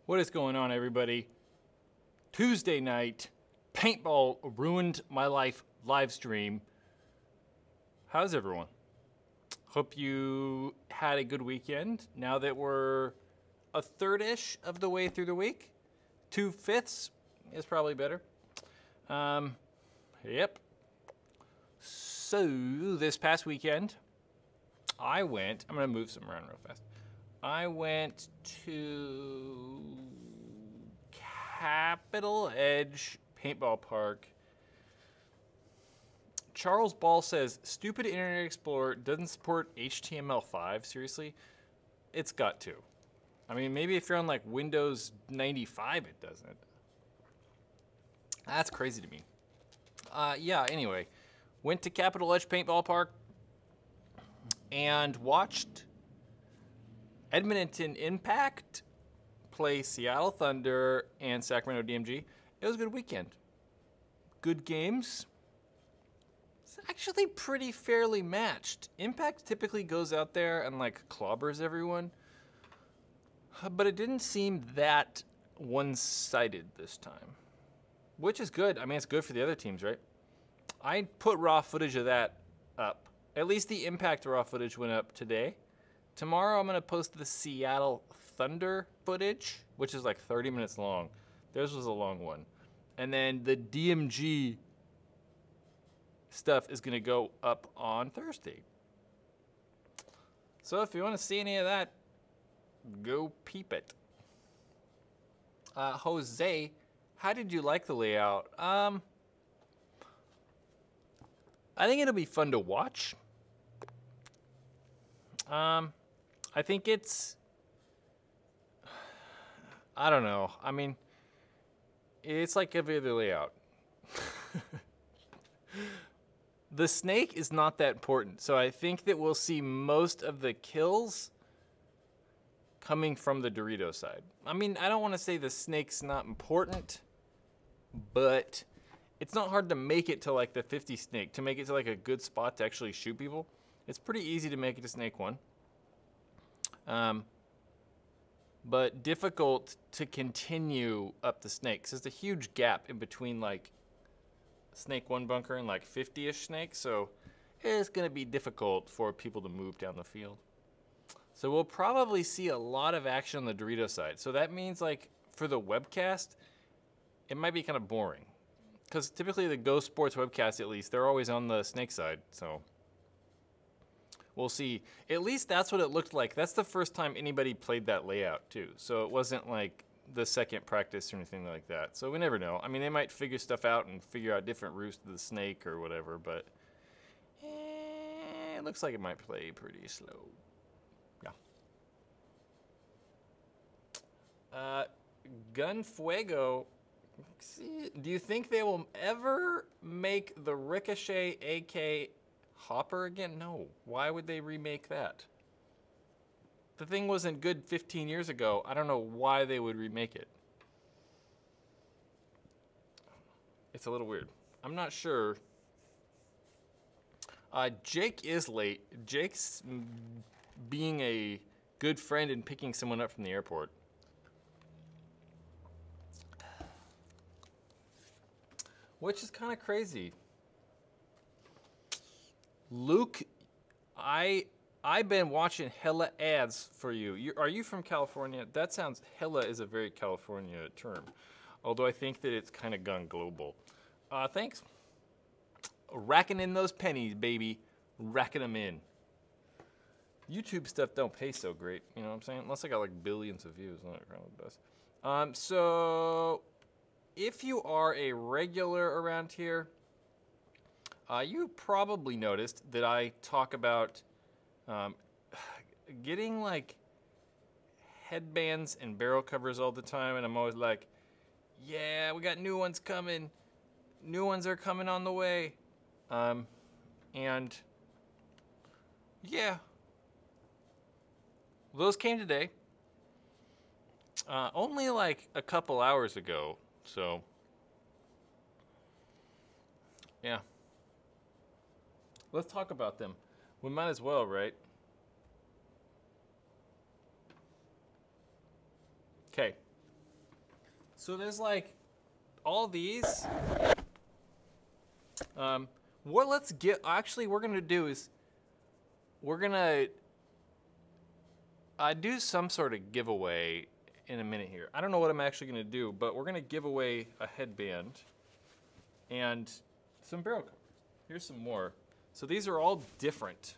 What is going on, everybody? Tuesday night, Paintball Ruined My Life live stream. How's everyone? Hope you had a good weekend. Now that we're a third-ish of the way through the week, 2/5 is probably better. Yep. So this past weekend, I'm gonna move some around real fast. I went to Capital Edge Paintball Park. Charles Ball says, stupid Internet Explorer doesn't support HTML5. Seriously? It's got to. I mean, maybe if you're on like Windows 95, it doesn't. That's crazy to me. Yeah, anyway. Went to Capital Edge Paintball Park and watched Edmonton Impact play Seattle Thunder and Sacramento DMG. It was a good weekend. Good games. It's actually pretty fairly matched. Impact typically goes out there and like clobbers everyone, but it didn't seem that one-sided this time, which is good. I mean, it's good for the other teams, right? I put raw footage of that up. At least the Impact raw footage went up today. Tomorrow I'm going to post the Seattle Thunder footage, which is like 30 minutes long. Theirs was a long one. And then the DMG stuff is going to go up on Thursday. So if you want to see any of that, go peep it. Jose, how did you like the layout? I think it'll be fun to watch. I think it's, I don't know. I mean, it's like every other layout. The snake is not that important, so I think that we'll see most of the kills coming from the Dorito side. I mean, I don't want to say the snake's not important, but it's not hard to make it to like the 50 snake, to make it to like a good spot to actually shoot people. It's pretty easy to make it to snake 1. But difficult to continue up the snakes. There's a huge gap in between like snake 1 bunker and like 50-ish snakes, so it's gonna be difficult for people to move down the field. So we'll probably see a lot of action on the Dorito side. So that means like for the webcast, it might be kind of boring. Because typically the Go Sports webcast, at least, they're always on the snake side, so we'll see. At least that's what it looked like. That's the first time anybody played that layout, too. So it wasn't like the second practice or anything like that. So we never know. I mean, they might figure stuff out and figure out different routes to the snake or whatever, but it looks like it might play pretty slow. Yeah. Gun Fuego. Do you think they will ever make the Ricochet AK Hopper again? No. Why would they remake that? The thing wasn't good 15 years ago. I don't know why they would remake it. It's a little weird. I'm not sure. Jake is late. Jake's being a good friend and picking someone up from the airport. Which is kind of crazy. Luke, I've been watching hella ads for you. Are you from California? That sounds, hella is a very California term. Although I think that it's kind of gone global. Thanks. Racking in those pennies, baby. Racking them in. YouTube stuff don't pay so great, you know what I'm saying? Unless I got like billions of views, then it kind of does. So if you are a regular around here, you probably noticed that I talk about getting like headbands and barrel covers all the time, and I'm always like, yeah, we got new ones coming. New ones are coming on the way. And yeah, those came today. Only like a couple hours ago, so yeah. Let's talk about them. We might as well, right? Okay. So there's like all these. What let's get, actually we're gonna do is, we're gonna do some sort of giveaway in a minute here. I don't know what I'm actually gonna do, but we're gonna give away a headband and some barrel covers. Here's some more. So these are all different.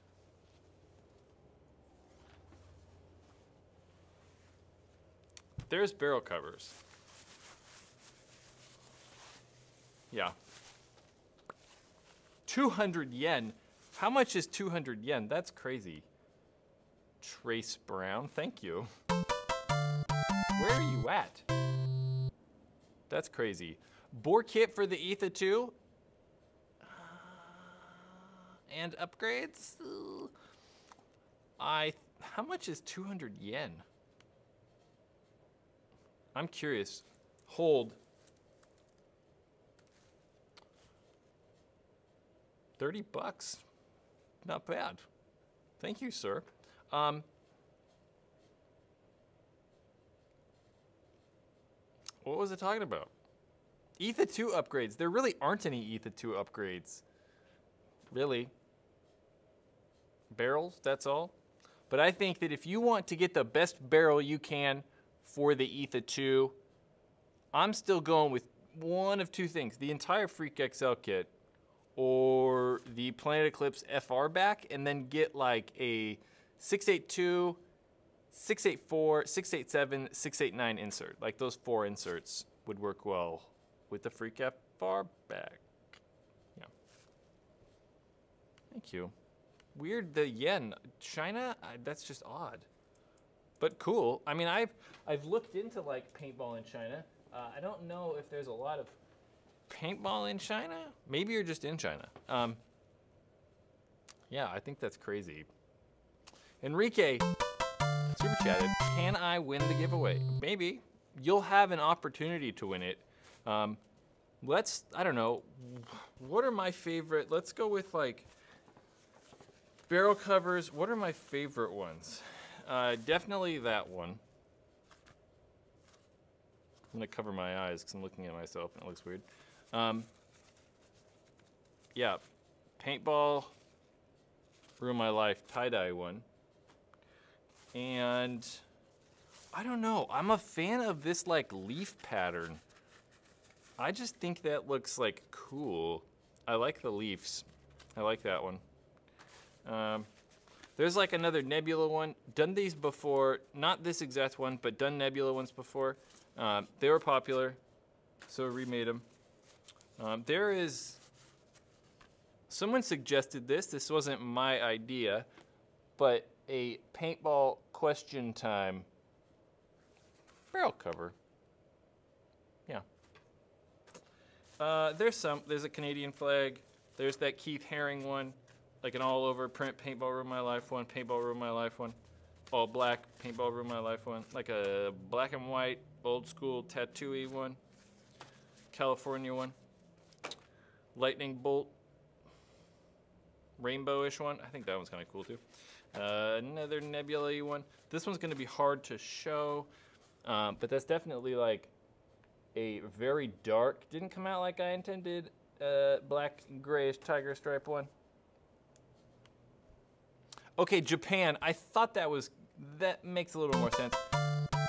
There's barrel covers. Yeah. 200 yen. How much is 200 yen? That's crazy. Trace Brown, thank you. Where are you at? That's crazy. Bore kit for the Etha 2. And upgrades. How much is 200 yen? I'm curious. Hold. 30 bucks. Not bad. Thank you, sir. What was it talking about? Etha 2 upgrades. There really aren't any Etha 2 upgrades. Really. Barrels, that's all. But I think that if you want to get the best barrel you can for the Etha 2, I'm still going with one of two things. The entire Freak XL kit or the Planet Eclipse FR back, and then get like a 682, 684, 687, 689 insert. Like those 4 inserts would work well with the Freak FR back. Yeah. Thank you. Weird, the yen. China, that's just odd. But cool. I mean, I've looked into like paintball in China. I don't know if there's a lot of paintball in China. Maybe you're just in China. Yeah, I think that's crazy. Enrique, super chatted. Can I win the giveaway? Maybe. You'll have an opportunity to win it. I don't know. What are my favorite? Let's go with like barrel covers. What are my favorite ones? Definitely that one. I'm gonna cover my eyes because I'm looking at myself and it looks weird. Yeah, Paintball Ruin My Life tie-dye one. And I don't know, I'm a fan of this like leaf pattern. I just think that looks like cool. I like the leaves. I like that one. There's like another Nebula one. Done these before, not this exact one, but done Nebula ones before. They were popular, so I remade them. There is, someone suggested this. This wasn't my idea, but a paintball question time barrel cover. Yeah. There's a Canadian flag. There's that Keith Haring one, like an all over print Paintball Ruin My Life one, Paintball Ruin My Life one, all black Paintball Ruin My Life one, like a black and white old school tattoo-y one, California one, lightning bolt, rainbow-ish one. I think that one's kind of cool too. Another nebula-y one. This one's going to be hard to show, but that's definitely like a very dark, didn't come out like I intended, black grayish tiger stripe one. Okay, Japan. I thought that makes a little more sense.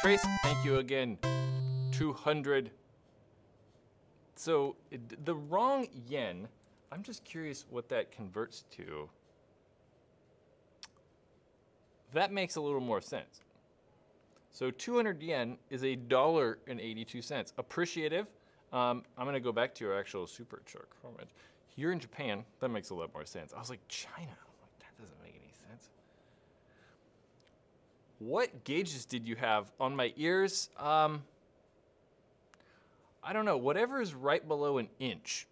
Trace, thank you again. 200. So the wrong yen, I'm just curious what that converts to. That makes a little more sense. So 200 yen is $1.82. Appreciative. I'm gonna go back to your actual super chart comment. You're in Japan, that makes a lot more sense. I was like, China, I'm like, that doesn't make any sense. What gauges did you have on my ears? I don't know, whatever is right below an inch.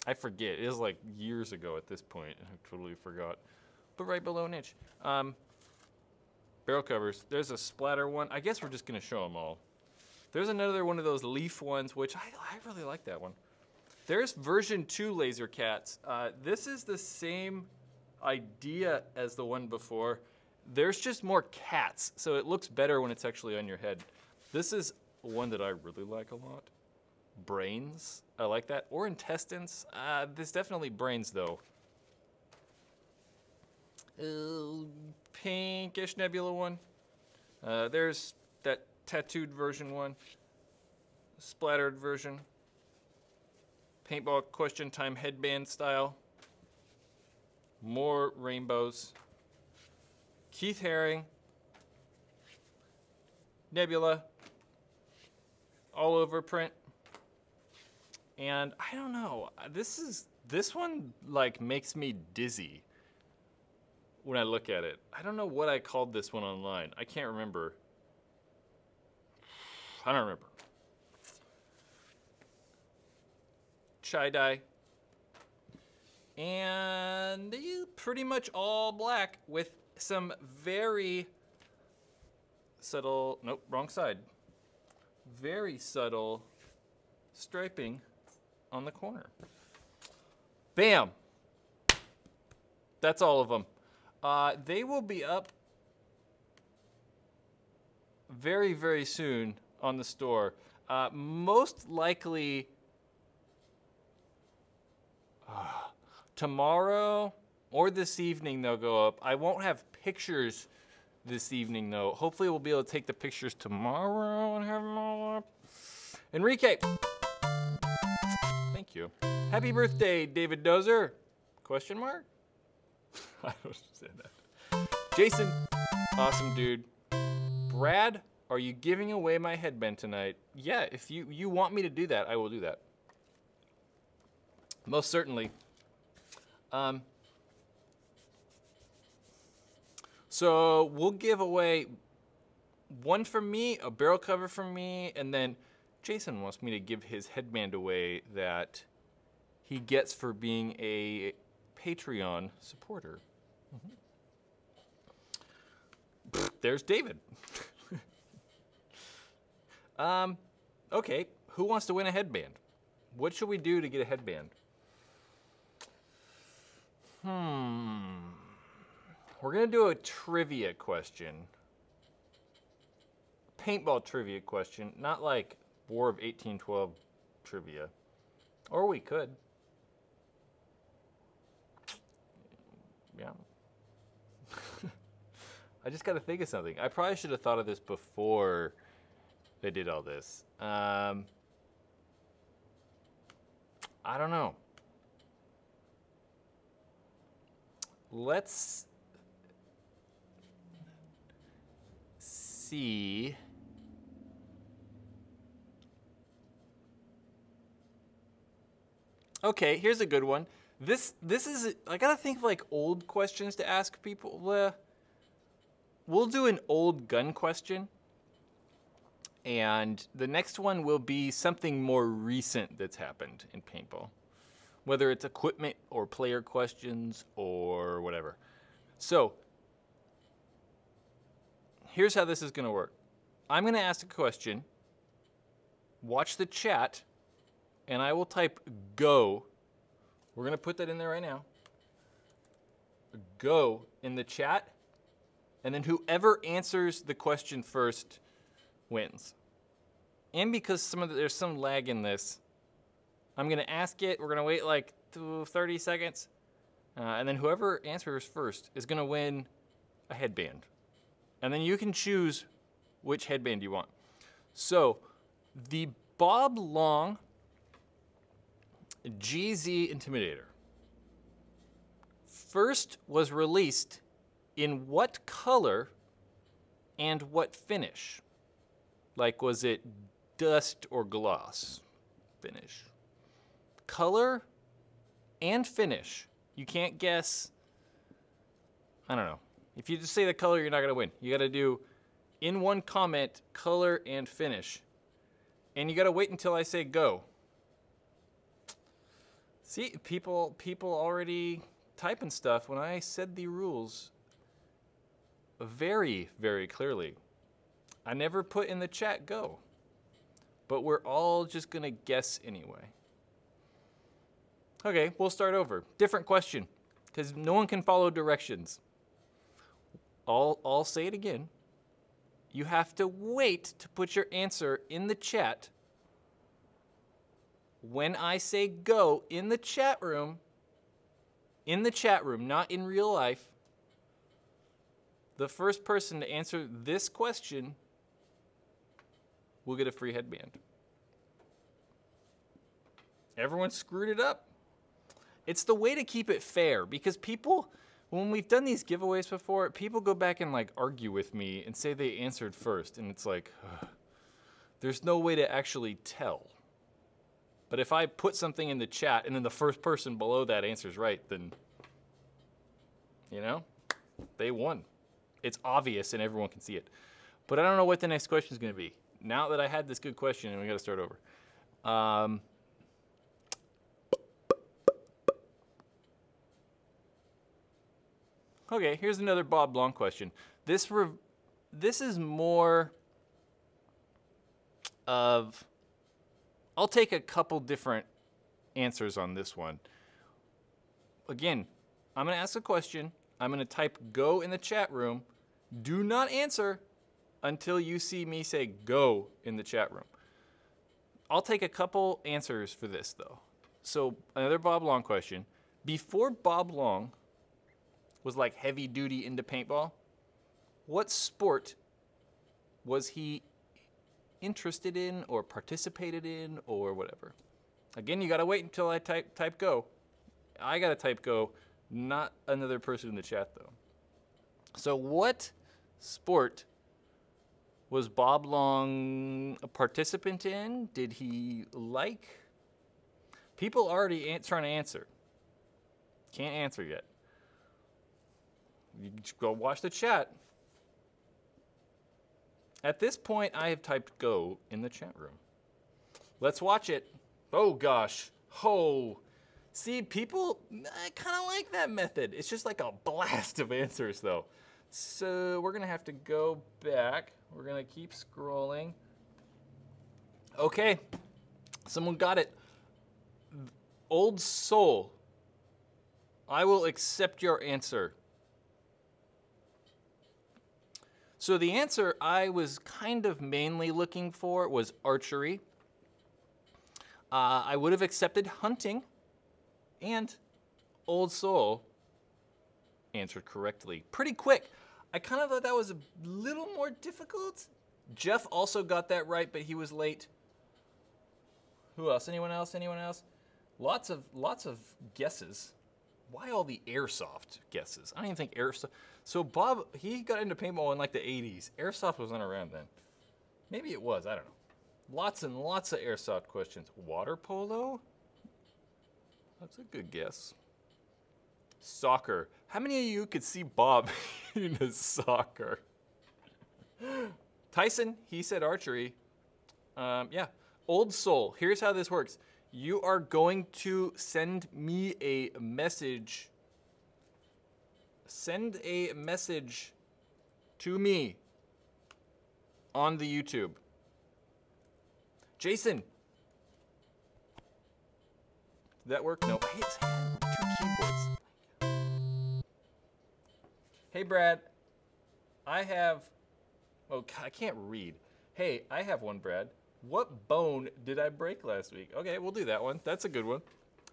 I forget, it was like years ago at this point, I totally forgot. But right below an inch. Barrel covers, there's a splatter one. I guess we're just gonna show them all. There's another one of those leaf ones, which I really like that one. There's version 2 laser cats. This is the same idea as the one before. There's just more cats, so it looks better when it's actually on your head. This is one that I really like a lot. Brains. I like that. Or intestines. There's definitely brains, though. Pinkish nebula one. There's that tattooed version one. Splattered version. Paintball question time headband style. More rainbows. Keith Haring. Nebula. All over print. And I don't know. This one like makes me dizzy when I look at it. I don't know what I called this one online. I can't remember. I don't remember. Chai dye. And pretty much all black with some very subtle, nope, wrong side. Very subtle striping on the corner. Bam. That's all of them. They will be up very, very soon on the store. Most likely tomorrow or this evening they'll go up. I won't have pictures this evening though. Hopefully we'll be able to take the pictures tomorrow and have them all up. Enrique. Thank you. Happy birthday, David Dozer. Question mark? I don't understand that. Jason. Awesome dude. Brad, are you giving away my headband tonight? Yeah, if you want me to do that, I will do that. Most certainly. So we'll give away one from me, a barrel cover from me, and then Jason wants me to give his headband away that he gets for being a Patreon supporter. Mm-hmm. There's David. Okay, who wants to win a headband? What should we do to get a headband? We're gonna do a trivia question. Paintball trivia question, not like War of 1812 trivia. Or we could. Yeah. I just gotta think of something. I probably should have thought of this before they did all this. I don't know. Let's see. Okay, here's a good one. This is, I gotta think of like old questions to ask people. We'll do an old gun question. And the next one will be something more recent that's happened in paintball. Whether it's equipment or player questions or whatever. So, here's how this is gonna work. I'm gonna ask a question, watch the chat, and I will type go. We're gonna put that in there right now. Go in the chat, and then whoever answers the question first wins. And because there's some lag in this, I'm gonna ask it, we're gonna wait like 30 seconds, and then whoever answers first is gonna win a headband. And then you can choose which headband you want. So, the Bob Long GZ Intimidator first was released in what color and what finish? Like, was it dust or gloss finish? Color and finish. You can't guess. I don't know. If you just say the color, you're not going to win. You got to do, in one comment, color and finish. And you got to wait until I say go. See, people already typing stuff when I said the rules very, very clearly. I never put in the chat go. But we're all just going to guess anyway. Okay, we'll start over. Different question, because no one can follow directions. I'll say it again. You have to wait to put your answer in the chat. When I say go in the chat room, not in real life, the first person to answer this question will get a free headband. Everyone screwed it up. It's the way to keep it fair, because people, when we've done these giveaways before, people go back and like argue with me and say they answered first, and it's like, there's no way to actually tell. But if I put something in the chat and then the first person below that answers right, then, you know, they won. It's obvious and everyone can see it. But I don't know what the next question is going to be. Now that I had this good question, and we got to start over. Okay, here's another Bob Long question. This is more of, I'll take a couple different answers on this one. Again, I'm going to ask a question. I'm going to type go in the chat room. Do not answer until you see me say go in the chat room. I'll take a couple answers for this, though. So another Bob Long question. Before Bob Long was like heavy duty into paintball, what sport was he interested in or participated in or whatever? Again, you got to wait until I type go. I got to type go, not another person in the chat, though. So what sport was Bob Long a participant in? Did he like? People already trying to answer. Can't answer yet. You just go watch the chat. At this point, I have typed go in the chat room. Let's watch it. Oh, gosh. Oh. See, people, I kind of like that method. It's just like a blast of answers, though. So we're going to have to go back. We're going to keep scrolling. Okay. Someone got it. Old Soul. I will accept your answer. So the answer I was kind of mainly looking for was archery. I would have accepted hunting, and Old Soul answered correctly. Pretty quick. I kind of thought that was a little more difficult. Jeff also got that right, but he was late. Who else? Anyone else? Anyone else? Lots of guesses. Why all the airsoft guesses? I don't even think airsoft. So Bob, he got into paintball in like the 80s. Airsoft wasn't around then. Maybe it was. I don't know. Lots and lots of airsoft questions. Water polo? That's a good guess. Soccer. How many of you could see Bob in a soccer? Tyson, he said archery. Yeah. Old Soul. Here's how this works. You are going to send me a message. Send a message to me on the YouTube. Jason. Did that work? No. Hey, it's two keyboards. Hey, Brad. I have... Oh, God, I can't read. Hey, I have one, Brad. What bone did I break last week? Okay, we'll do that one. That's a good one.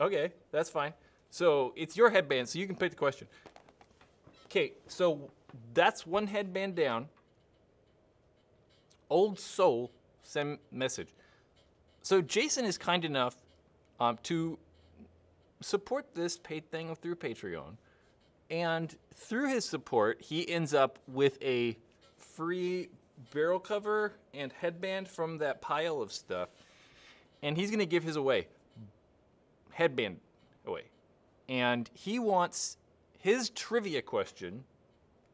Okay, that's fine. So it's your headband, so you can pick the question. Okay, so that's one headband down. Old Soul, send message. So Jason is kind enough to support this paid thing through Patreon. And through his support, he ends up with a free barrel cover and headband from that pile of stuff. And he's going to give his away. Headband away. And he wants his trivia question.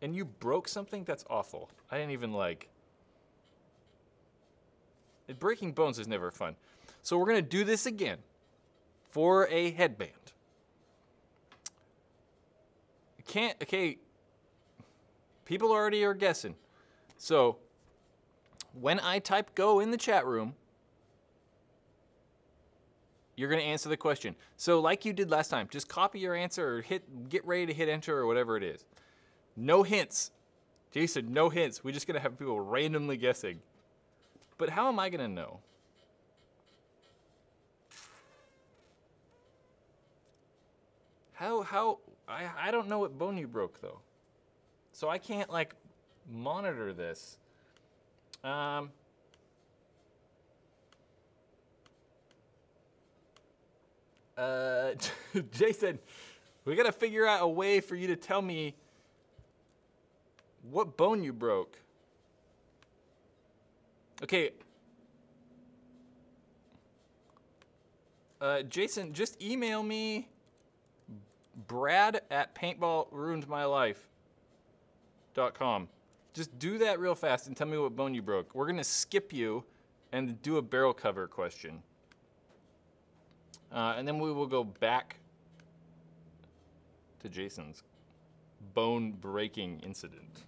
And you broke something? That's awful. I didn't even like... Breaking bones is never fun. So we're going to do this again for a headband. Okay, people already are guessing. So when I type go in the chat room, you're going to answer the question. So like you did last time, just copy your answer or get ready to hit enter or whatever it is. No hints. Jason, no hints. We're just going to have people randomly guessing. But how am I going to know? I don't know what bone you broke, though. So I can't, like, monitor this. Jason, we got to figure out a way for you to tell me what bone you broke. Okay. Jason, just email me brad@paintallruinedmylife.com. Just do that real fast and tell me what bone you broke. We're going to skip you and do a barrel cover question. And then we will go back to Jason's bone breaking incident.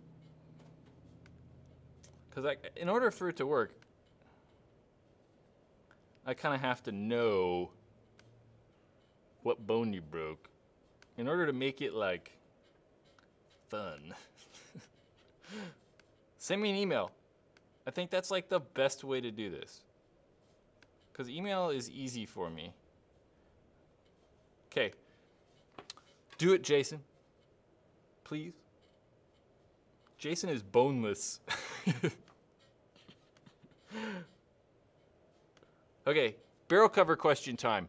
Because in order for it to work, I kind of have to know what bone you broke in order to make it, like, fun. Send me an email. I think that's, like, the best way to do this. Because email is easy for me. Okay. Do it, Jason. Please. Jason is boneless. Okay, barrel cover question time.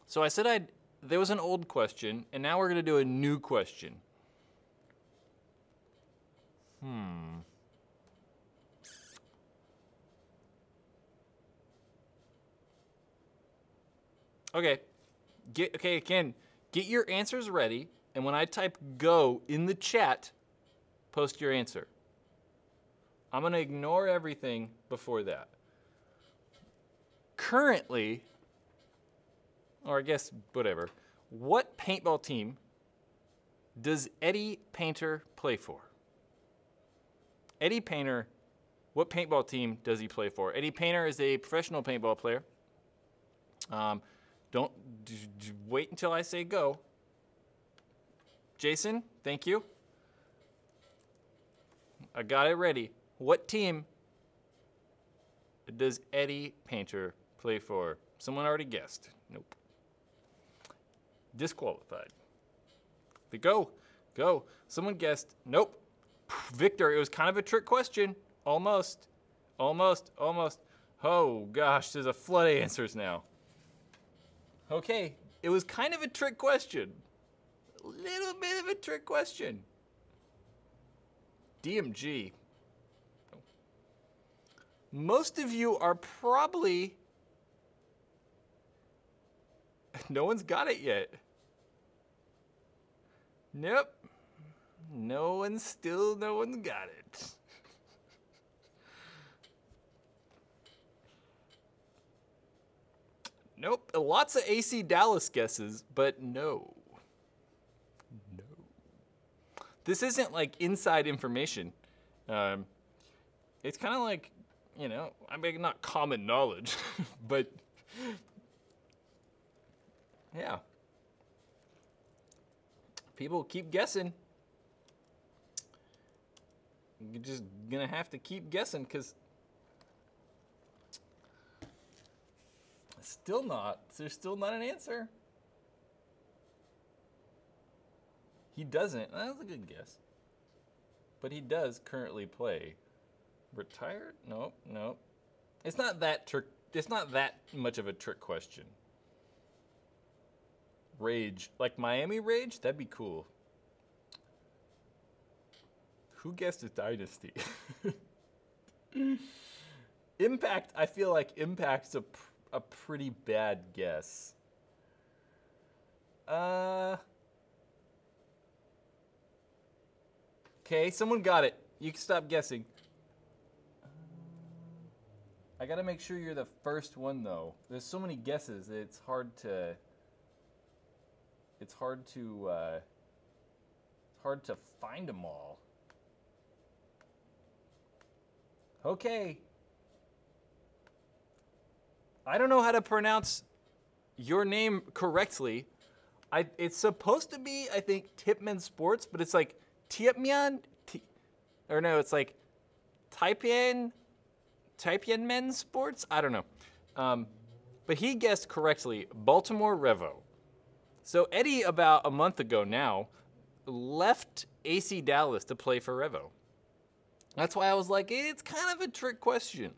So I said there was an old question, and now we're going to do a new question. Okay. Again, get your answers ready, and when I type go in the chat, post your answer. I'm going to ignore everything before that. Currently, or I guess whatever, what paintball team does Eddie Painter play for? Eddie Painter, what paintball team does he play for? Eddie Painter is a professional paintball player. Wait until I say go. Jason, thank you. I got it ready. What team does Eddie Painter play for? Someone already guessed. Nope. Disqualified. Go. Someone guessed. Nope. Victor, it was kind of a trick question. Almost. Oh, gosh, there's a flood of answers now. Okay, it was kind of a trick question. A little bit of a trick question. DMG. Most of you are probably... No one's got it yet. Nope. No one's got it. Nope. Lots of AC Dallas guesses, but no. This isn't like inside information. It's kind of like, you know, I mean, not common knowledge, but yeah. People keep guessing. You're just gonna have to keep guessing because there's still not an answer. He doesn't. That's a good guess. But he does currently play. Retired? Nope. It's not that much of a trick question. Rage. Like Miami Rage? That'd be cool. Who guessed a dynasty? Impact, I feel like Impact's a pretty bad guess. Okay, someone got it. You can stop guessing. I gotta make sure you're the first one though. There's so many guesses that it's hard to find them all. Okay. I don't know how to pronounce your name correctly. It's supposed to be, I think, Tipman Sports, but it's like Tiapmian, or no, it's like Taipien Men Sports. I don't know, but he guessed correctly. Baltimore Revo. So Eddie, about a month ago now, left AC Dallas to play for Revo. That's why I was like, it's kind of a trick question.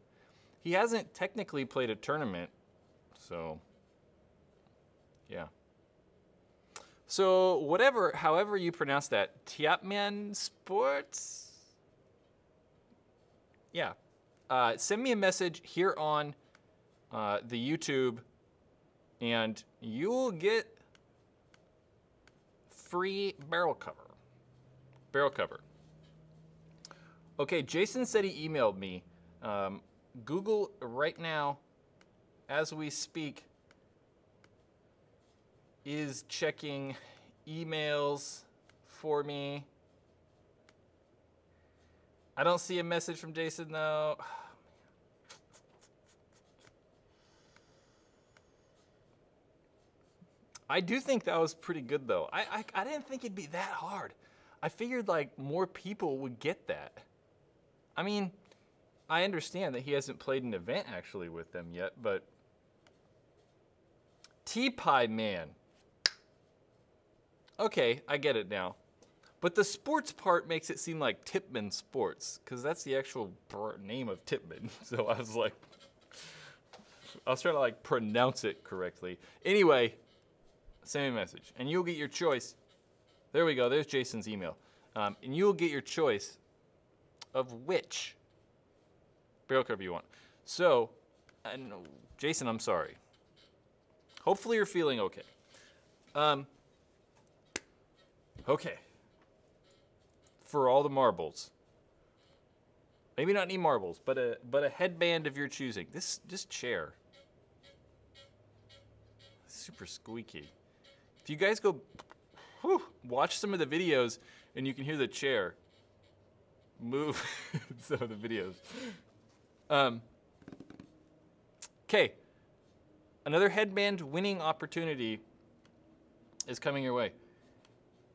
He hasn't technically played a tournament, so yeah. So however you pronounce that, Tiapman Sports? Yeah. Send me a message here on the YouTube, and you'll get free barrel cover. Barrel cover. Okay, Jason said he emailed me. Google right now, as we speak, is checking emails for me. I don't see a message from Jason though. I do think that was pretty good though. I didn't think it'd be that hard. I figured like more people would get that. I mean, I understand that he hasn't played an event actually with them yet, but T-Pie Man. Okay, I get it now. But the sports part makes it seem like Tipman Sports, because that's the actual name of Tipman. So I was trying to like pronounce it correctly. Anyway, send me a message, and you'll get your choice. There we go. There's Jason's email. And you'll get your choice of which barrel cover you want. So, and Jason, I'm sorry. Hopefully you're feeling okay. Okay. For all the marbles. Maybe not any marbles, but a headband of your choosing. This chair. Super squeaky. If you guys go watch some of the videos and you can hear the chair move in some of the videos. Okay. Another headband winning opportunity is coming your way.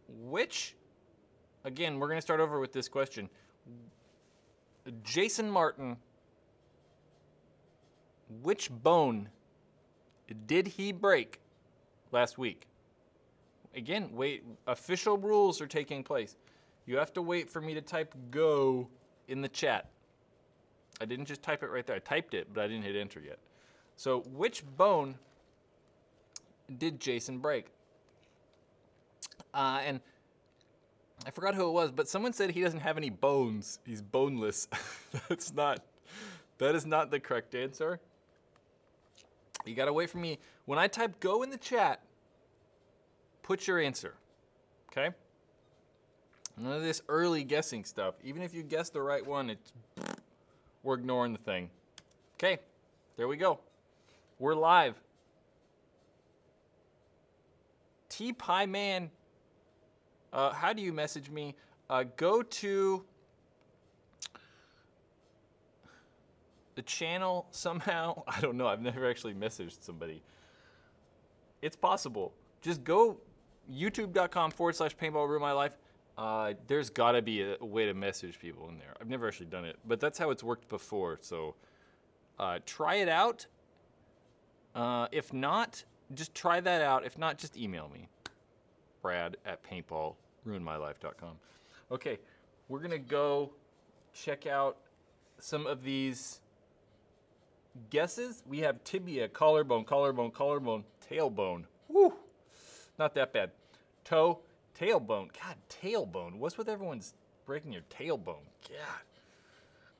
Which, again, we're going to start over with this question. Jason Martin, which bone did he break last week? Again, wait, official rules are taking place. You have to wait for me to type go in the chat. I didn't just type it right there. I typed it, but I didn't hit enter yet. So which bone did Jason break? And I forgot who it was, but someone said he doesn't have any bones. He's boneless. That is not the correct answer. You gotta wait for me. When I type go in the chat, put your answer, okay? None of this early guessing stuff. Even if you guess the right one, we're ignoring the thing. Okay, there we go. We're live. T-Pie Man, how do you message me? Go to the channel somehow. I don't know. I've never actually messaged somebody. It's possible. Just go youtube.com/PaintballRuinedMyLife. There's got to be a way to message people in there. I've never actually done it, but that's how it's worked before. So try it out. If not, just try that out. If not, just email me, brad@PaintballRuinedMyLife.com. Okay, we're going to go check out some of these guesses. We have tibia, collarbone, collarbone, collarbone, tailbone. Woo! Not that bad. Toe, tailbone. God, tailbone. What's with everyone's breaking your tailbone? God.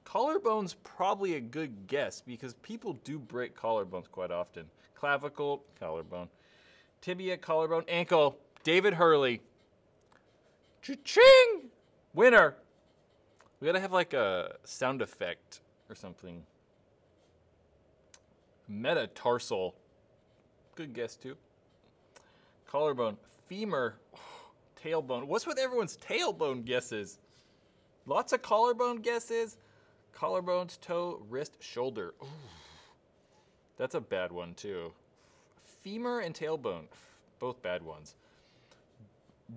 Collarbone's probably a good guess because people do break collarbones quite often. Clavicle, collarbone. Tibia, collarbone, ankle. David Hurley. Cha-ching! Winner. We gotta have like a sound effect or something. Metatarsal. Good guess too. Collarbone. Femur. Tailbone. What's with everyone's tailbone guesses? Lots of collarbone guesses. Collarbones, toe, wrist, shoulder. Ooh, that's a bad one too. Femur and tailbone, both bad ones.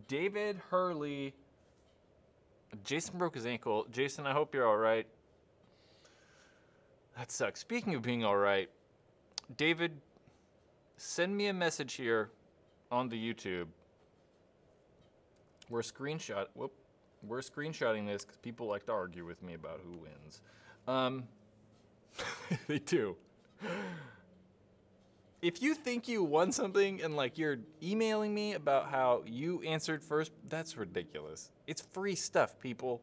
David Hurley Jason broke his ankle. Jason, I hope you're all right. That sucks. Speaking of being all right, David, send me a message here on the YouTube. We're screenshotting this because people like to argue with me about who wins. They do. If you think you won something and like you're emailing me about how you answered first, that's ridiculous. It's free stuff, people.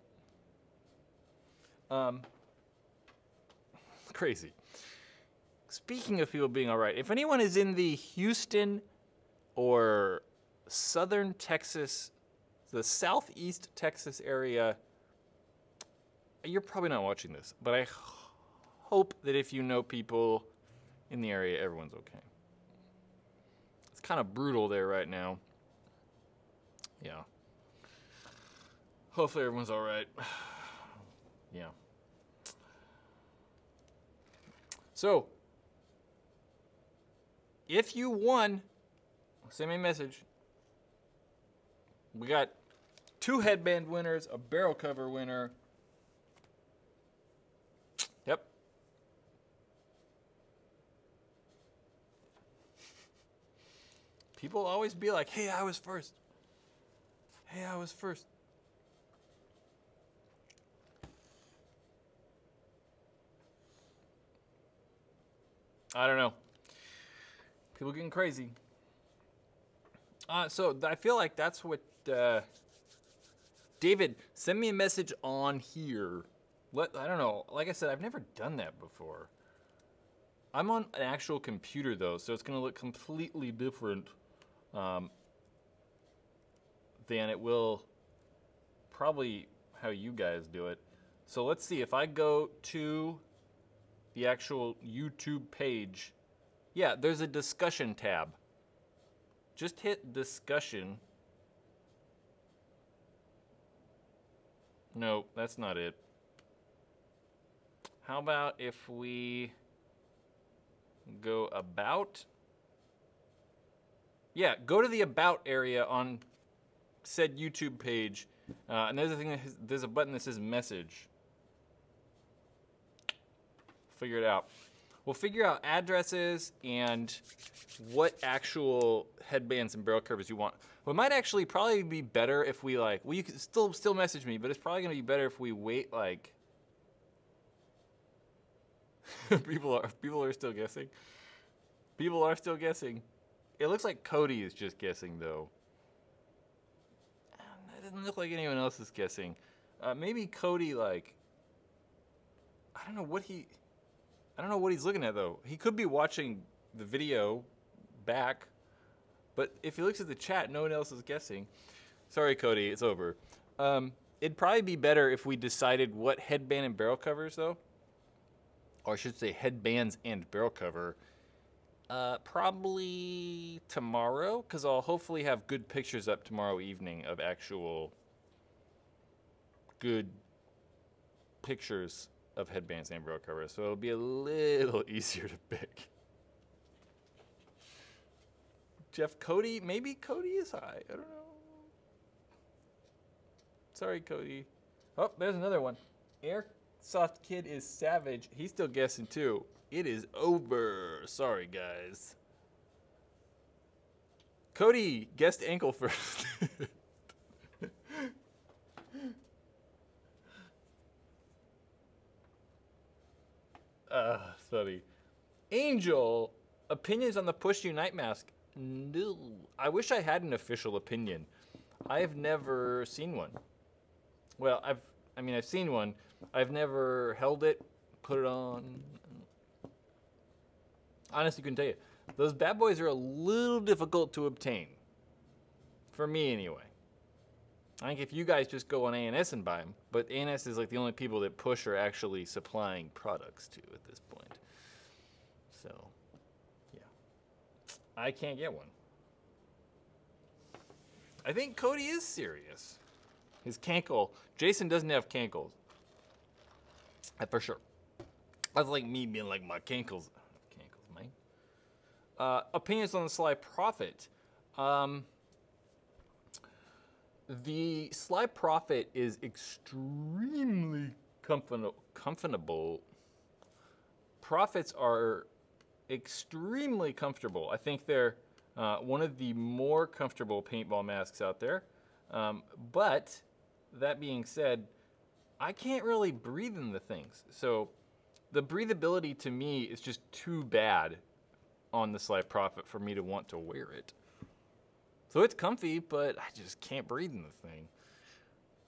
Crazy. Speaking of people being all right, if anyone is in the Houston or southern Texas, the southeast Texas area, you're probably not watching this, but I hope that if you know people in the area, everyone's okay. It's kind of brutal there right now. Yeah. Hopefully everyone's all right. Yeah. So, if you won, send me a message. We got 2 headband winners, a barrel cover winner. Yep. People always be like, hey, I was first. Hey, I was first. I don't know. People getting crazy. So I feel like that's what... David, send me a message on here. I don't know. Like I said, I've never done that before. I'm on an actual computer, though, so it's going to look completely different than it will probably how you guys do it. So let's see. If I go to the actual YouTube page, yeah, there's a discussion tab. Just hit discussion. No, that's not it. How about if we go about? Yeah, go to the about area on said YouTube page, and there's a button that says message. Figure it out. We'll figure out addresses and what actual headbands and barrel covers you want. What might actually probably be better if we well, you can still message me, but it's probably gonna be better if we wait people are still guessing. People are still guessing. It looks like Cody is just guessing though. It doesn't look like anyone else is guessing. Maybe Cody I don't know what he's looking at though. He could be watching the video back, but if he looks at the chat, no one else is guessing. Sorry, Cody, it's over. It'd probably be better if we decided what headband and barrel covers though, or I should say headbands and barrel cover. Probably tomorrow, because I'll hopefully have good pictures up tomorrow evening of actual good pictures of headbands and barrel covers, so it'll be a little easier to pick. Jeff, Cody, maybe Cody is high. I don't know. Sorry, Cody. Oh, there's another one. Airsoft Kid is savage. He's still guessing too. It is over. Sorry, guys. Cody guessed ankle first. Funny. Angel, opinions on the Push Unite mask? No. I wish I had an official opinion. I've never seen one. Well, I've seen one. I've never held it, put it on. Honestly, couldn't tell you. Those bad boys are a little difficult to obtain. For me, anyway. I think if you guys just go on ANS and buy them, but ANS is like the only people that Push are actually supplying products to at this point. So, yeah. I can't get one. I think Cody is serious. His cankle. Jason doesn't have cankles. For sure. That's like me being like, my cankles. Cankles, man. Opinions on the Sly Prophet. The Slide Profit is extremely comfortable. Profits are extremely comfortable. I think they're one of the more comfortable paintball masks out there. But that being said, I can't really breathe in the things. So the breathability to me is just too bad on the Slide Profit for me to want to wear it. So it's comfy, but I just can't breathe in the thing.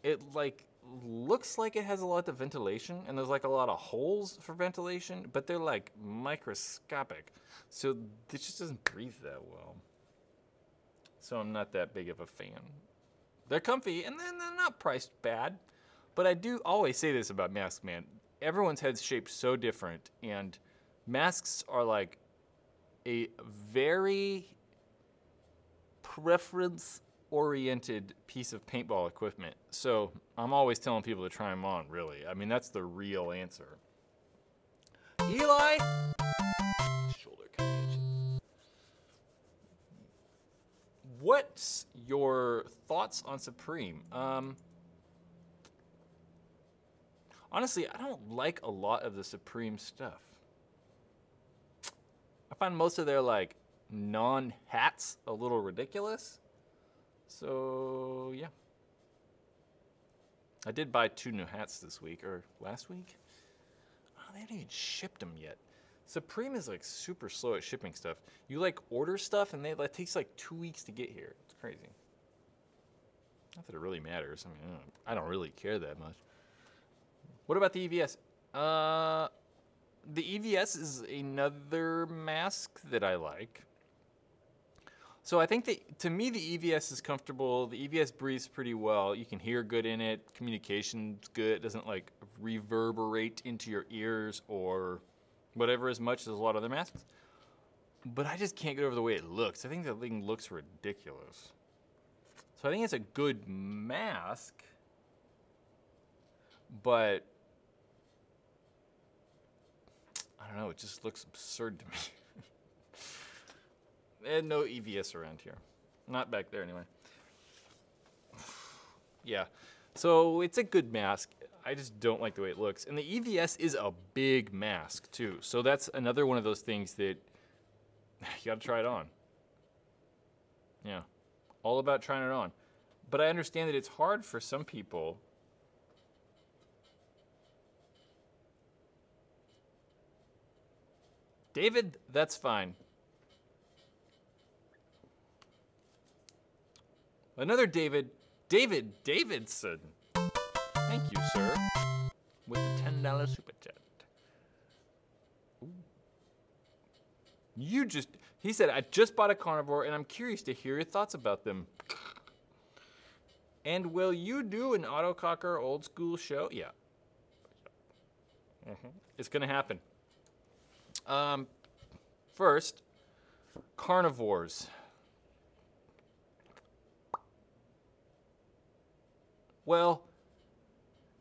It like looks like it has a lot of ventilation, and there's like a lot of holes for ventilation, but they're like microscopic. So it just doesn't breathe that well. So I'm not that big of a fan. They're comfy, and then they're not priced bad. But I do always say this about masks, man. Everyone's head's shaped so different, and masks are like a very preference-oriented piece of paintball equipment. So I'm always telling people to try them on, really. I mean, that's the real answer. Eli? Shoulder connection. What's your thoughts on Supreme? Honestly, I don't like a lot of the Supreme stuff. I find most of their like non-hats a little ridiculous. So yeah. I did buy 2 new hats this week, or last week. Oh, they haven't even shipped them yet. Supreme is like super slow at shipping stuff. You like order stuff and it takes like 2 weeks to get here. It's crazy. Not that it really matters. I mean, I don't really care that much. What about the EVS? The EVS is another mask that I like. So I think that, to me, the EVS is comfortable. The EVS breathes pretty well. You can hear good in it. Communication's good. It doesn't like reverberate into your ears or whatever as much as a lot of other masks. But I just can't get over the way it looks. I think that thing looks ridiculous. So I think it's a good mask, but I don't know, it just looks absurd to me. And no EVS around here. Not back there anyway. Yeah, so it's a good mask. I just don't like the way it looks. And the EVS is a big mask too. So that's another one of those things that you gotta try it on. Yeah, all about trying it on. But I understand that it's hard for some people. David, that's fine. Another David Davidson. Thank you, sir. With the $10 super chat. Ooh. He said, I just bought a carnivore and I'm curious to hear your thoughts about them. And will you do an autococker old school show? Yeah. It's gonna happen. First, carnivores. Well,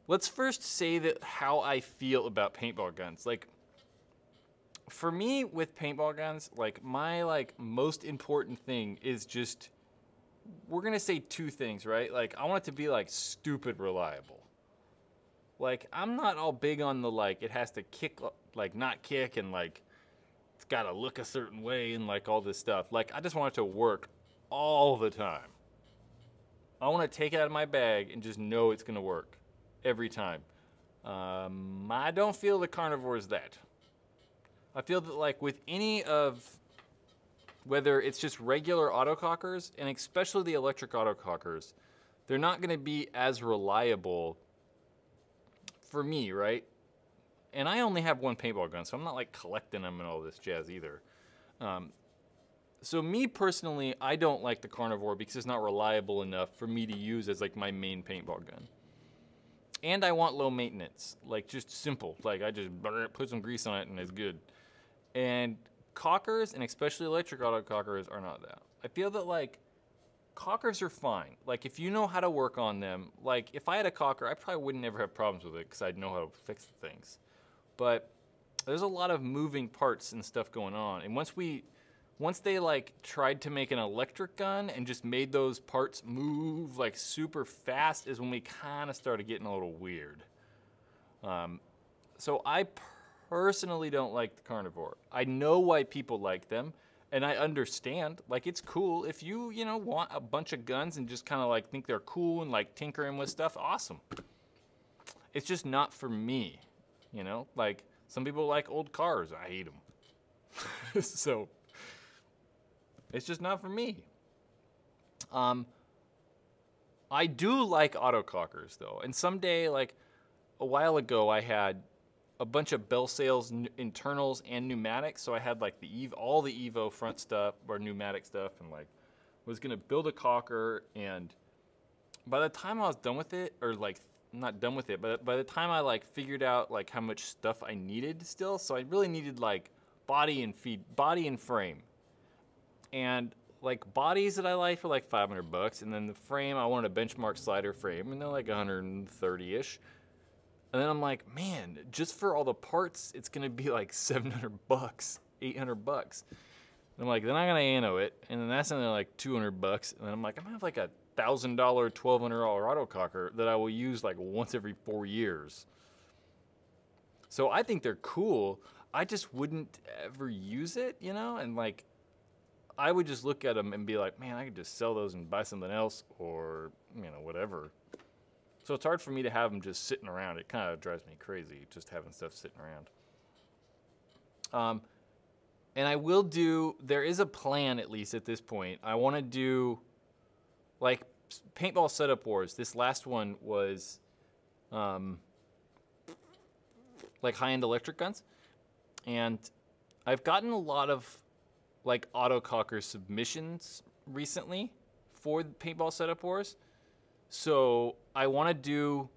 let's first say that how I feel about paintball guns. Like, for me with paintball guns, like my most important thing is just, we're gonna say 2 things, right? Like, I want it to be like stupid reliable. Like, I'm not all big on the it has to kick, like not kick, and like it's gotta look a certain way and like all this stuff. Like, I just want it to work all the time. I want to take it out of my bag and just know it's gonna work every time. I don't feel the carnivore is that. I feel that like with any of, whether it's just regular autocockers, and especially the electric autocockers, they're not gonna be as reliable for me, right? And I only have 1 paintball gun, so I'm not like collecting them and all this jazz either. So me personally, I don't like the carnivore because it's not reliable enough for me to use as like my main paintball gun. And I want low maintenance, like just simple. Like I just put some grease on it and it's good. And cockers, and especially electric auto cockers, are not that. I feel that like cockers are fine. Like if you know how to work on them, like if I had a cocker, I probably wouldn't ever have problems with it because I'd know how to fix the things. But there's a lot of moving parts and stuff going on. And once we once they like tried to make an electric gun and just made those parts move like super fast is when we kind of started getting a little weird. So I personally don't like the carnivore. I know why people like them, and I understand. Like, it's cool if you know, want a bunch of guns and just kind of like think they're cool and like tinkering with stuff. Awesome. It's just not for me, you know. Like, some people like old cars. I hate them. So it's just not for me. I do like autocockers though, and someday, like a while ago, I had a bunch of Bell Sales internals and pneumatics. So I had like all the Evo front stuff or pneumatic stuff, and like was gonna build a cocker. And by the time I was done with it, or like not done with it, but by the time I like figured out like how much stuff I needed still, so I really needed like body and frame, and like bodies that I liked were like $500, and then the frame I wanted a benchmark slider frame, and they're like 130-ish. And then I'm like, man, just for all the parts, it's gonna be like $700, $800. And I'm like, then I'm gonna anno it, and then that's another like $200. And then I'm like, I'm gonna have like a $1,000, $1,200 autococker that I will use like once every 4 years. So I think they're cool. I just wouldn't ever use it, you know? And like, I would just look at them and be like, man, I could just sell those and buy something else, or, you know, whatever. So it's hard for me to have them just sitting around. It kind of drives me crazy just having stuff sitting around. And I will do, there is a plan at least at this point. I want to do like paintball setup wars. This last one was like high-end electric guns. And I've gotten a lot of like autococker submissions recently for the paintball setup wars. So I want to do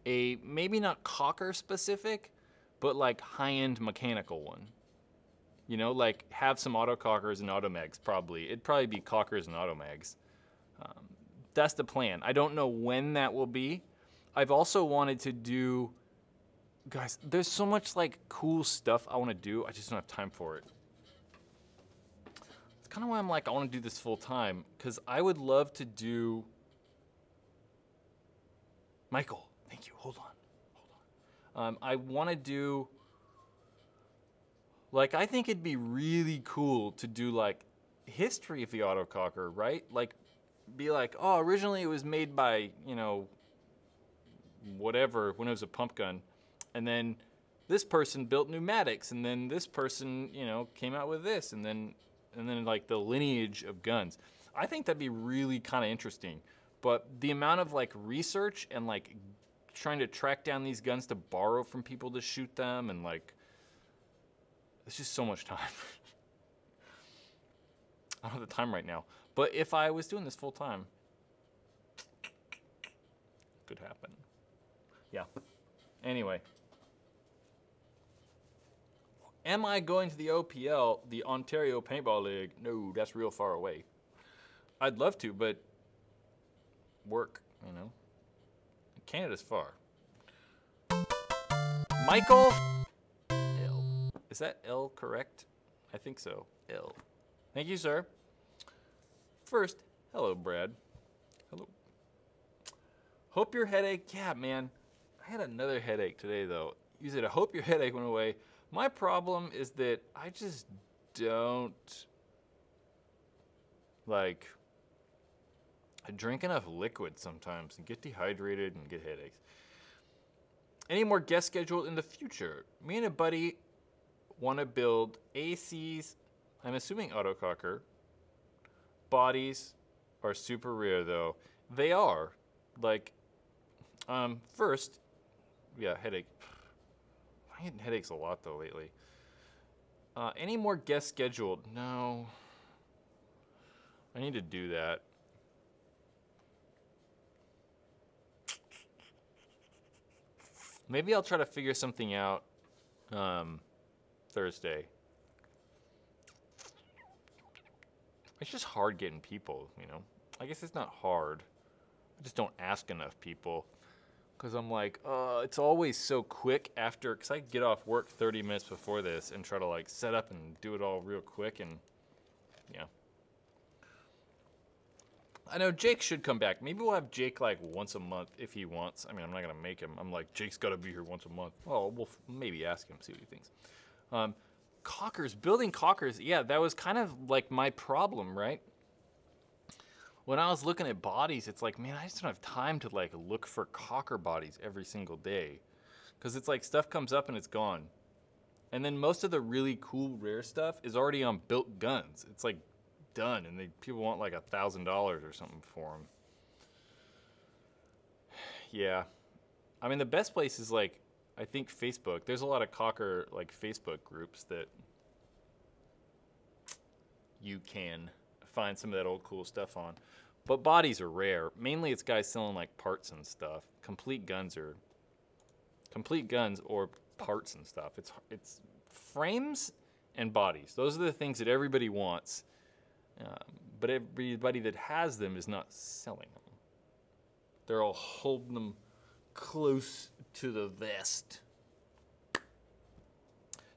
a maybe not cocker specific, but like high-end mechanical one. You know, like have some autocockers and automags probably. It'd probably be cockers and automags. That's the plan. I don't know when that will be. I've also wanted to do, guys, there's so much like cool stuff I want to do. I just don't have time for it. It's kind of why I'm like, I want to do this full time, because I would love to do. Michael, thank you. Hold on. I want to do, like, I think it'd be really cool to do, like, history of the autococker, right? Like, be like, oh, originally it was made by, you know, whatever, when it was a pump gun. And then this person built pneumatics, and then this person, you know, came out with this, and then like, the lineage of guns. I think that'd be really kind of interesting. But the amount of like research and like trying to track down these guns to borrow from people to shoot them, and like, it's just so much time. I don't have the time right now. But if I was doing this full time, could happen. Yeah. Anyway. Am I going to the OPL, the Ontario Paintball League? No, that's real far away. I'd love to, but work, you know. Canada's far. Michael L. Is that L correct? I think so. L. Thank you, sir. First, hello, Brad. Hello. Hope your headache. Yeah, man. I had another headache today, though. You said, I hope your headache went away. My problem is that I just don't, like, I drink enough liquid sometimes and get dehydrated and get headaches. Any more guests scheduled in the future? Me and a buddy want to build ACs, I'm assuming autococker. Bodies are super rare though. They are. Like, first, yeah, headache. I'm getting headaches a lot though lately. Any more guests scheduled? No. I need to do that. Maybe I'll try to figure something out Thursday. It's just hard getting people, you know. I guess it's not hard. I just don't ask enough people. Because I'm like, it's always so quick after, because I get off work 30 minutes before this and try to like set up and do it all real quick. And Yeah. I know Jake should come back. Maybe we'll have Jake like once a month if he wants. I mean, I'm not going to make him. I'm like, Jake's got to be here once a month. Well, we'll maybe ask him, see what he thinks. Caulkers, building caulkers. Yeah, that was kind of like my problem, right? When I was looking at bodies, it's like, man, I just don't have time to like look for caulker bodies every single day. Because it's like stuff comes up and it's gone. And then most of the really cool, rare stuff is already on built guns. It's like done, and people want like $1,000 or something for them. Yeah. I mean, the best place is like, I think Facebook. There's a lot of caulker like Facebook groups that you can find some of that old cool stuff on. But bodies are rare. Mainly it's guys selling like parts and stuff. Complete guns or parts and stuff. It's frames and bodies. Those are the things that everybody wants. But everybody that has them is not selling them. They're all holding them close to the vest.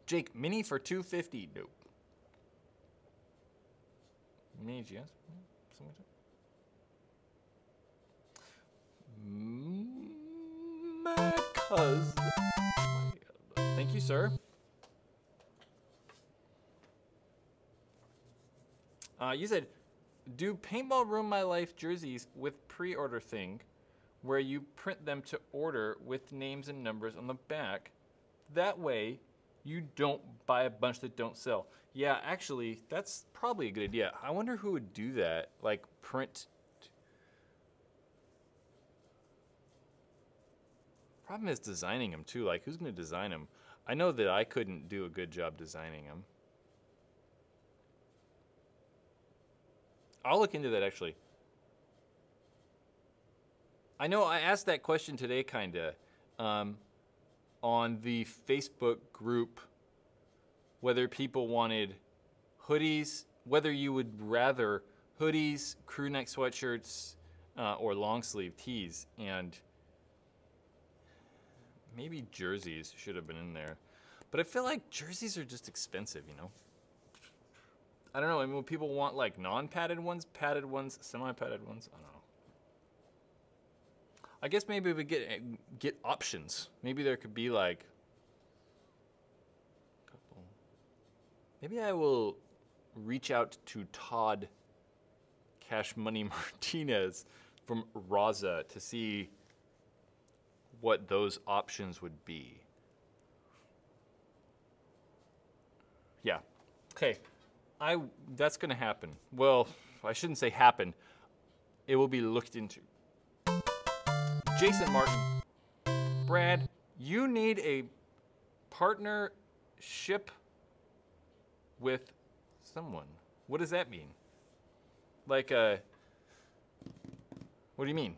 Jake, mini for $250. Nope. Mini GS? Because. Thank you, sir. You said, do Paintball Ruin My Life jerseys with pre-order thing where you print them to order with names and numbers on the back. That way, you don't buy a bunch that don't sell. Yeah, actually, that's probably a good idea. I wonder who would do that, like print. Problem is designing them too. Like, who's going to design them? I know that I couldn't do a good job designing them. I'll look into that, actually. I know I asked that question today, kind of, on the Facebook group, whether people wanted hoodies, whether you would rather hoodies, crew neck sweatshirts, or long sleeve tees, and maybe jerseys should have been in there. But I feel like jerseys are just expensive, you know? I don't know. I mean, when people want like non-padded ones, padded ones, semi-padded ones, I don't know. I guess maybe we get options. Maybe there could be like a couple. Maybe I will reach out to Todd Cash Money Martinez from Raza to see what those options would be. Yeah. Okay. That's going to happen. Well, I shouldn't say happen. It will be looked into. Jason Martin. Brad, you need a partnership with someone. What does that mean? Like what do you mean?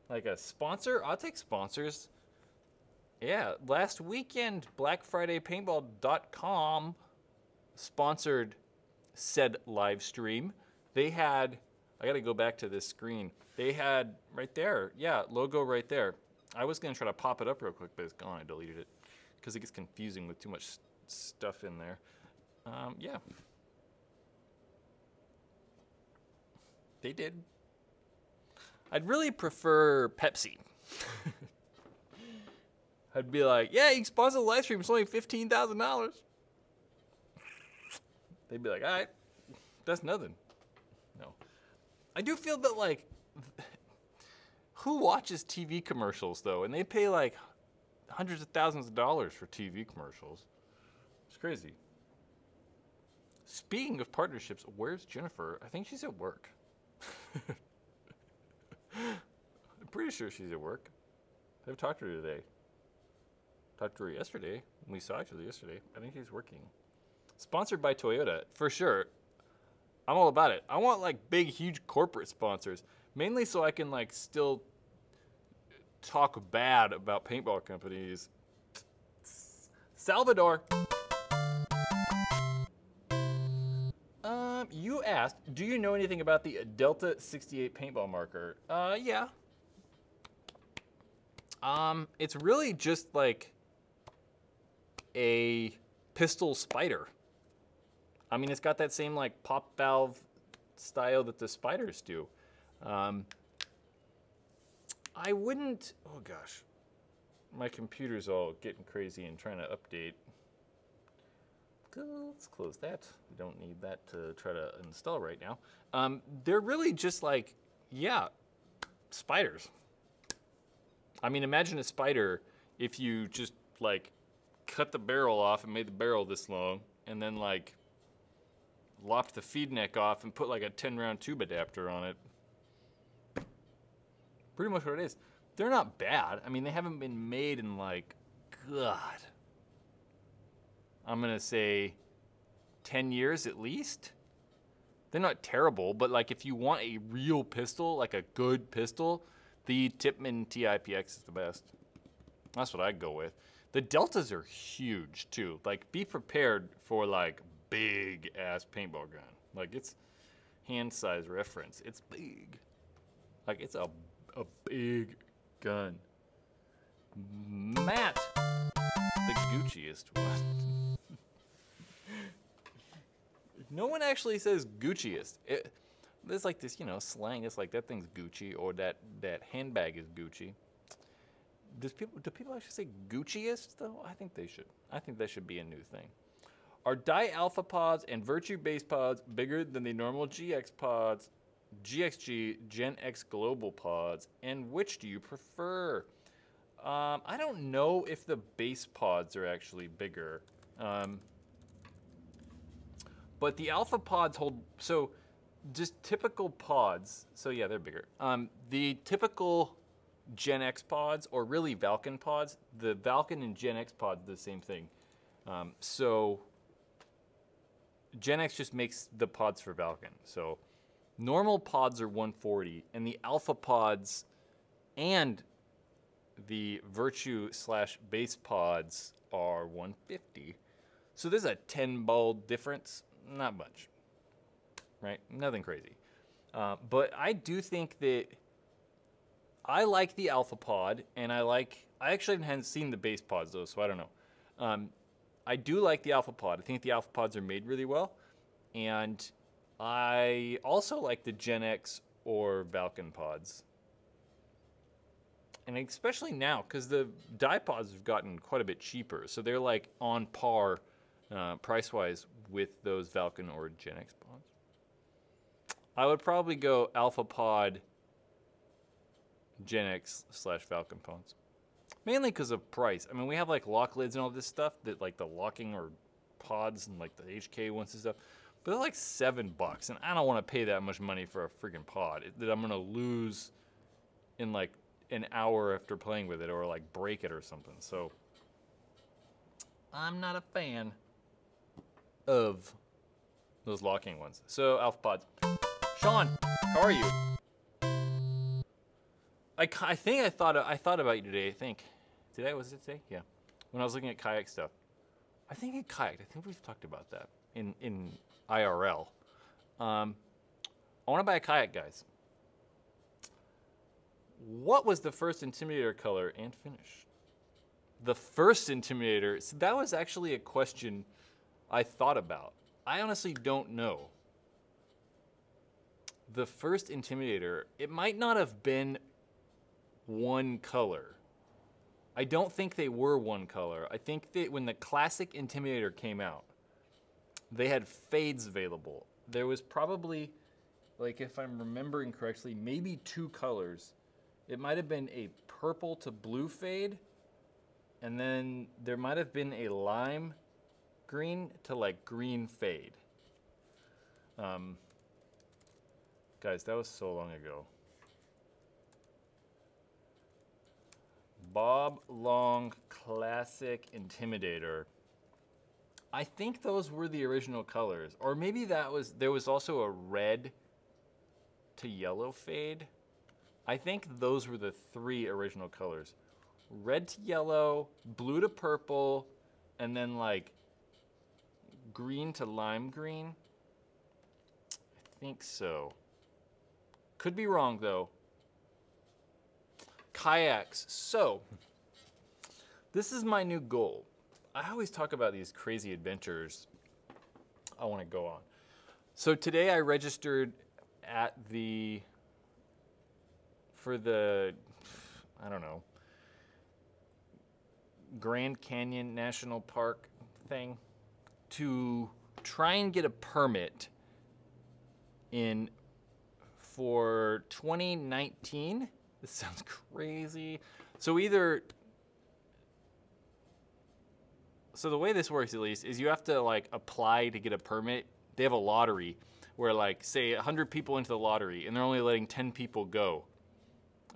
Like a sponsor? I'll take sponsors. Yeah, last weekend, BlackFridayPaintball.com sponsored said live stream. They had, I gotta go back to this screen. They had right there, yeah, logo right there. I was gonna try to pop it up real quick, but it's gone. I deleted it because it gets confusing with too much stuff in there. Yeah. They did. I'd really prefer Pepsi. I'd be like, yeah, you can sponsor the live stream. It's only $15,000. They'd be like, all right, that's nothing. No. I do feel that, like, who watches TV commercials, though? And they pay, like, hundreds of thousands of dollars for TV commercials. It's crazy. Speaking of partnerships, where's Jennifer? I think she's at work. I'm pretty sure she's at work. I've talked to her today. Talked to her yesterday. We saw each other yesterday. I think she's working. Sponsored by Toyota, for sure. I'm all about it. I want like big, huge corporate sponsors, mainly so I can like still talk bad about paintball companies. Salvador. You asked, do you know anything about the Delta 68 paintball marker? Yeah. It's really just like a pistol spider. I mean, it's got that same like pop valve style that the spiders do. I wouldn't, oh gosh, my computer's all getting crazy and trying to update. Let's close that. We don't need that to try to install right now. They're really just like, yeah, spiders. I mean, imagine a spider if you just like cut the barrel off and made the barrel this long and then like lopped the feed neck off and put like a 10-round tube adapter on it. Pretty much what it is. They're not bad. I mean, they haven't been made in like, God, I'm going to say 10 years at least. They're not terrible, but like if you want a real pistol, like a good pistol, the Tippmann TIPX is the best. That's what I'd go with. The deltas are huge too. Like be prepared for like big ass paintball gun. Like it's hand size reference. It's big. Like it's a big gun. Matt, the Gucciest one. No one actually says Gucciest. There's like this, you know, slang. It's like that thing's Gucci or that handbag is Gucci. Do people actually say Gucciest though? I think they should. I think that should be a new thing. Are Die Alpha pods and Virtue base pods bigger than the normal GX pods, GXG, Gen X Global pods, and which do you prefer? I don't know if the base pods are actually bigger. But the Alpha pods hold, so just typical pods, so yeah, they're bigger. The typical Gen X pods, or really Valken pods, the Valken and Gen X pods are the same thing. So Gen X just makes the pods for Valken. So normal pods are 140, and the Alpha pods and the Virtue / base pods are 150. So there's a 10 ball difference. Not much, right? Nothing crazy. But I do think that I like the Alpha pod, and I actually haven't seen the base pods though, so I don't know. I do like the Alpha pod. I think the Alpha pods are made really well, and I also like the Gen X or Valken pods. And especially now, because the die pods have gotten quite a bit cheaper, so they're like on par price-wise with those Valken or Gen X pods. I would probably go Alpha pod, Gen X / Valken pods. Mainly because of price. I mean, we have like lock lids and all this stuff that like the locking or pods and like the HK ones and stuff, but they're like $7, and I don't want to pay that much money for a freaking pod that I'm gonna lose in like an hour after playing with it, or like break it or something. So I'm not a fan of those locking ones. So Alpha pods. Sean, how are you? I thought about you today. I think was it today? Yeah, when I was looking at kayak stuff. I think it kayaked. I think we've talked about that in IRL. I want to buy a kayak, guys. What was the first Intimidator color and finish? The first Intimidator, so that was actually a question I thought about. I honestly don't know. The first Intimidator, it might not have been one color. I don't think they were one color. I think that when the classic Intimidator came out, they had fades available. There was probably, like if I'm remembering correctly, maybe 2 colors. It might have been a purple to blue fade, and then there might have been a lime green to like green fade. Guys, that was so long ago. Bob Long Classic Intimidator. I think those were the original colors, or maybe there was also a red to yellow fade. I think those were the 3 original colors. Red to yellow, blue to purple, and then like green to lime green. I think so. Could be wrong though. Kayaks. So, this is my new goal. I always talk about these crazy adventures I want to go on. So today I registered at for the, I don't know, Grand Canyon National Park thing to try and get a permit for 2019. This sounds crazy. So the way this works, at least, is you have to like apply to get a permit. They have a lottery where, like, say 100 people into the lottery and they're only letting 10 people go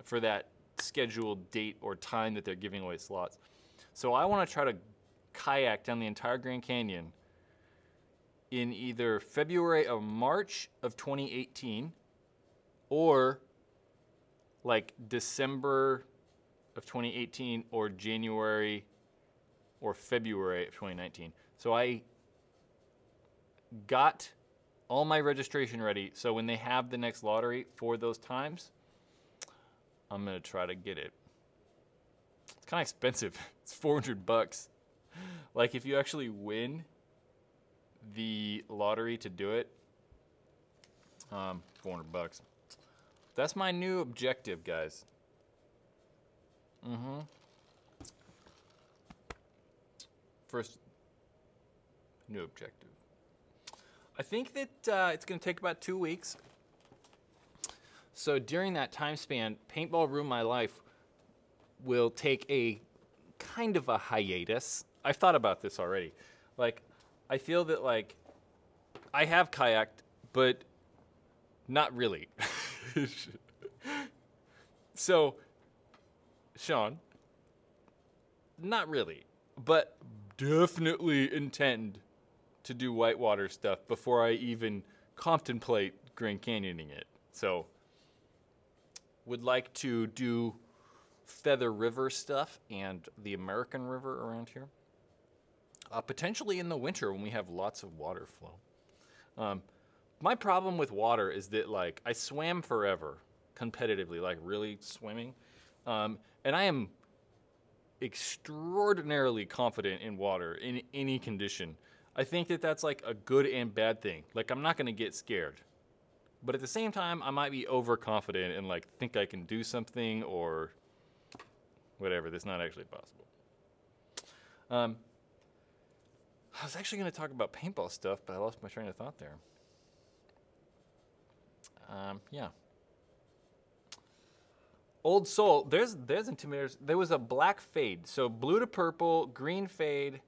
for that scheduled date or time that they're giving away slots. So I want to try to kayak down the entire Grand Canyon in either February or March of 2018 or like December of 2018 or January or February of 2019. So I got all my registration ready. So when they have the next lottery for those times, I'm gonna try to get it. It's kind of expensive. It's $400. Like if you actually win the lottery to do it, $400. That's my new objective, guys. First new objective. I think that it's going to take about 2 weeks. So during that time span, Paintball Ruined My Life will take a kind of a hiatus. I've thought about this already. Like, I feel that, like, I have kayaked, but not really. So, Sean, not really, but definitely intend to do whitewater stuff before I even contemplate Grand Canyoning it. So, would like to do Feather River stuff and the American River around here. Potentially in the winter when we have lots of water flow. My problem with water is that, like, I swam forever competitively, like really swimming. And I am extraordinarily confident in water in any condition. I think that that's like a good and bad thing. Like, I'm not going to get scared. But at the same time, I might be overconfident and like think I can do something or whatever that's not actually possible. I was actually going to talk about paintball stuff, but I lost my train of thought there. Yeah. Old Soul, there's intimidators. There was a black fade. So blue to purple, green fade,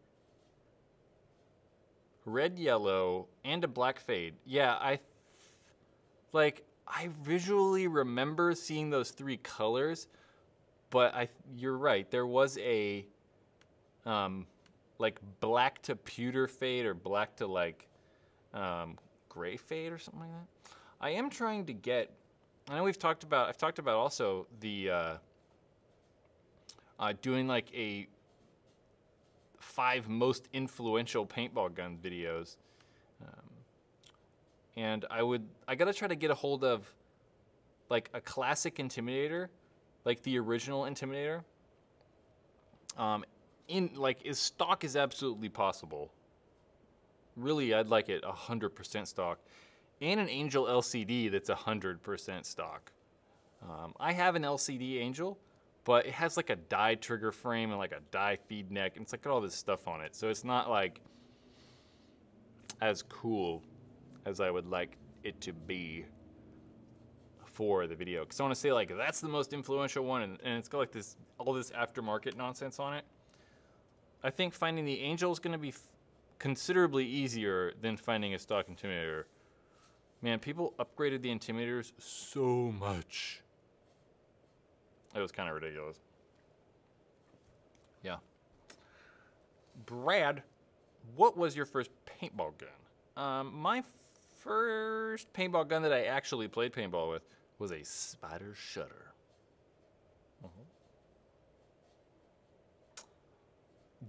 red, yellow, and a black fade. Yeah, I visually remember seeing those three colors, but you're right. There was a like black to pewter fade or black to like gray fade or something like that. I am trying to get. I know I've talked about also the doing like a 5 most influential paintball gun videos. And I gotta try to get a hold of like a classic Intimidator, like the original Intimidator. In like as stock as absolutely possible. Really, I'd like it 100% stock. And an Angel LCD that's 100% stock. I have an LCD Angel, but it has like a die trigger frame and like a die feed neck, and it's like got all this stuff on it. So it's not like as cool as I would like it to be for the video. Because I want to say like that's the most influential one, and it's got like all this aftermarket nonsense on it. I think finding the Angel is going to be considerably easier than finding a stock Intimidator. Man, people upgraded the Intimidators so much. It was kind of ridiculous. Yeah. Brad, what was your first paintball gun? My first paintball gun that I actually played paintball with was a Spider Shutter.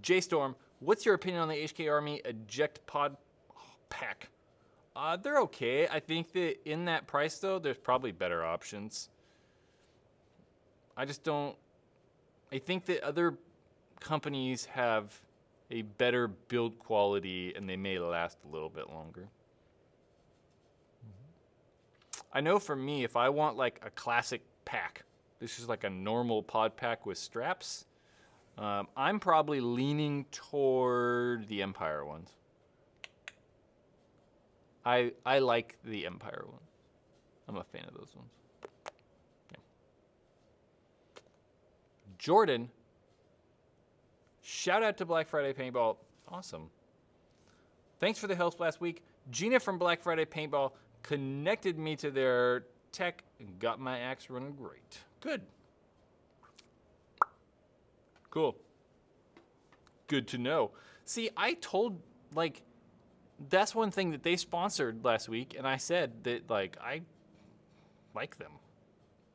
J-Storm, what's your opinion on the HK Army eject pod pack? They're okay. I think that in that price, though, there's probably better options. I just don't. I think that other companies have a better build quality, and they may last a little bit longer. I know for me, if I want like a classic pack, this is like a normal pod pack with straps, I'm probably leaning toward the Empire ones. I like the Empire ones. I'm a fan of those ones. Yeah. Jordan, shout out to Black Friday Paintball. Awesome. Thanks for the help last week. Gina from Black Friday Paintball connected me to their tech and got my axe running great. Good. Cool. Good to know. See, I told, like, that's one thing that they sponsored last week, and I said that, like, I like them,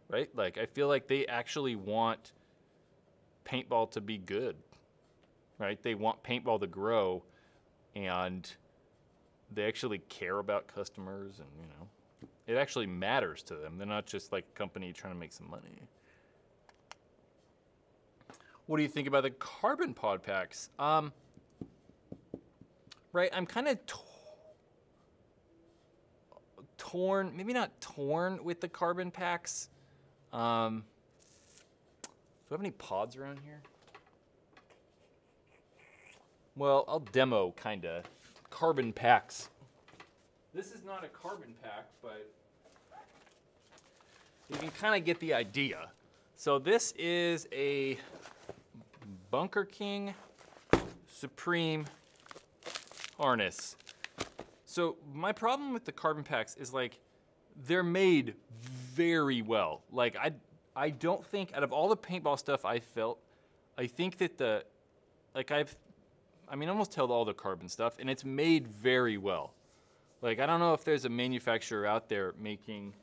right? Like, I feel like they actually want paintball to be good, right? They want paintball to grow, and they actually care about customers, and, you know, it actually matters to them. They're not just like a company trying to make some money. What do you think about the carbon pod packs? Right, I'm kind of torn, maybe not torn with the carbon packs. Do I have any pods around here? Well, I'll demo, kinda. Carbon packs. This is not a carbon pack, but you can kind of get the idea. So this is a Bunker King Supreme harness. So my problem with the carbon packs is, like, they're made very well. Like, I don't think, out of all the paintball stuff I think that I mean, almost tell all the carbon stuff, and it's made very well. Like, I don't know if there's a manufacturer out there making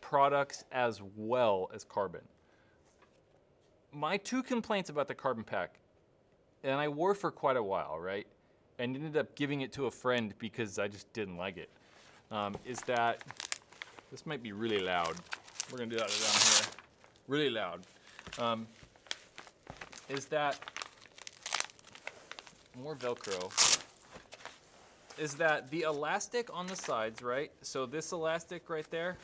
products as well as carbon. My two complaints about the carbon pack, and I wore for quite a while, right? And ended up giving it to a friend because I just didn't like it, is that, this might be really loud. We're gonna do that down here. Really loud. Is that, more Velcro, is that the elastic on the sides, right? So this elastic right there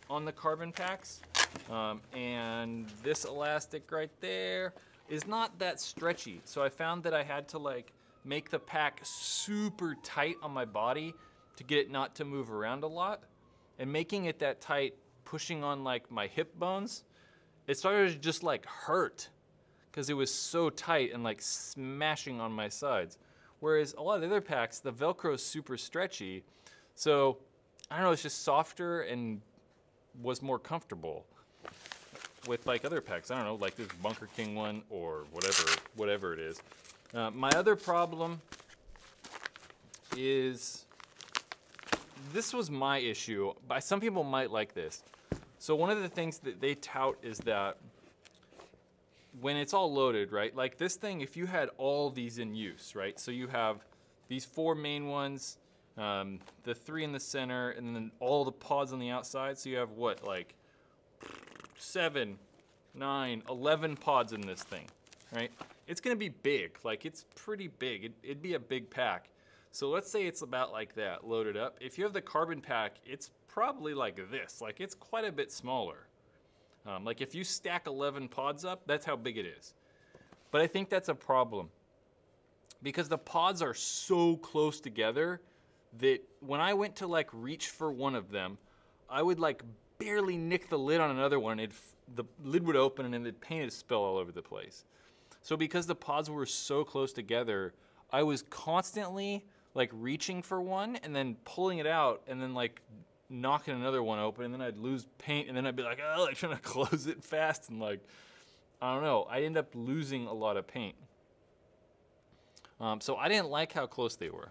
on the carbon packs, and this elastic right there is not that stretchy. So I found that I had to, like, make the pack super tight on my body to get it not to move around a lot. And making it that tight, pushing on, like, my hip bones, it started to just, like, hurt, because it was so tight and, like, smashing on my sides. Whereas a lot of the other packs, the Velcro is super stretchy, so I don't know, it's just softer and was more comfortable with, like, other packs. I don't know, like this Bunker King one or whatever it is. My other problem is, this was my issue, but some people might like this. So one of the things that they tout is that when it's all loaded, right? Like this thing, if you had all these in use, right? So you have these 4 main ones, the 3 in the center, and then all the pods on the outside. So you have what, like 7, 9, 11 pods in this thing, right? It's gonna be big, like it's pretty big. It'd be a big pack. So let's say it's about like that, loaded up. If you have the carbon pack, it's probably like this. Like it's quite a bit smaller. Like if you stack 11 pods up, that's how big it is. But I think that's a problem, because the pods are so close together that when I went to like reach for one of them, I would like barely nick the lid on another one. The lid would open and then the paint would spill all over the place. So because the pods were so close together, I was constantly like reaching for one and then pulling it out and then like knocking another one open, and then I'd lose paint, and then I'd be like, oh, like trying to close it fast, and like, I don't know, I end up losing a lot of paint. So I didn't like how close they were.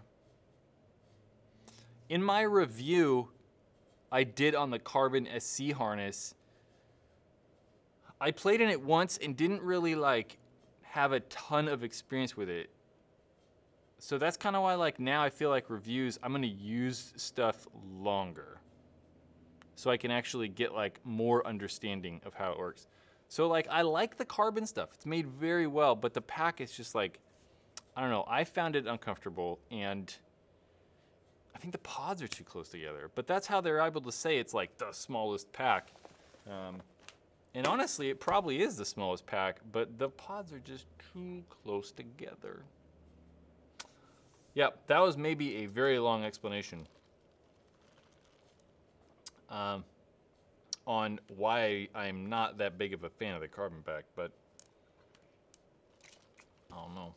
In my review I did on the Carbon SC harness, I played in it once and didn't really like have a ton of experience with it. So that's kind of why, like, now I feel like reviews, I'm gonna use stuff longer, so I can actually get like more understanding of how it works. So like, I like the carbon stuff. It's made very well, but the pack is just like, I don't know. I found it uncomfortable, and I think the pods are too close together. But that's how they're able to say it's like the smallest pack. And honestly, it probably is the smallest pack, but the pods are just too close together. Yep, that was maybe a very long explanation on why I'm not that big of a fan of the carbon pack, but I don't know.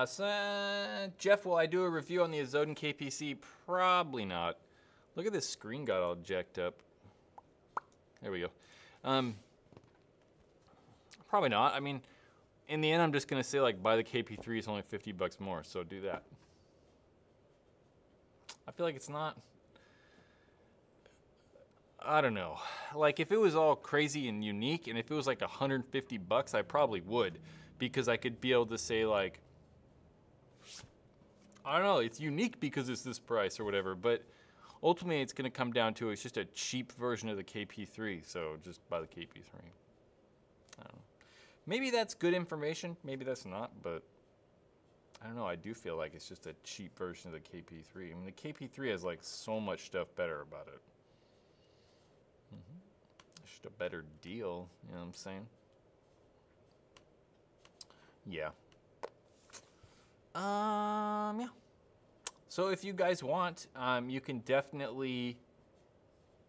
So, Jeff, will I do a review on the Azoden KPC? Probably not. Look at this screen got all jacked up. There we go. Probably not. I mean, in the end, I'm just going to say, like, buy the KP3. It's only $50 more, so do that. I feel like it's not... I don't know. Like, if it was all crazy and unique, and if it was, like, $150, I probably would. Because I could be able to say, like... I don't know. It's unique because it's this price or whatever, but... Ultimately, it's going to come down to it's just a cheap version of the KP3, so just buy the KP3. I don't know. Maybe that's good information. Maybe that's not, but I don't know. I do feel like it's just a cheap version of the KP3. I mean, the KP3 has like so much stuff better about it. It's just a better deal, you know what I'm saying? Yeah. Yeah. So if you guys want, you can definitely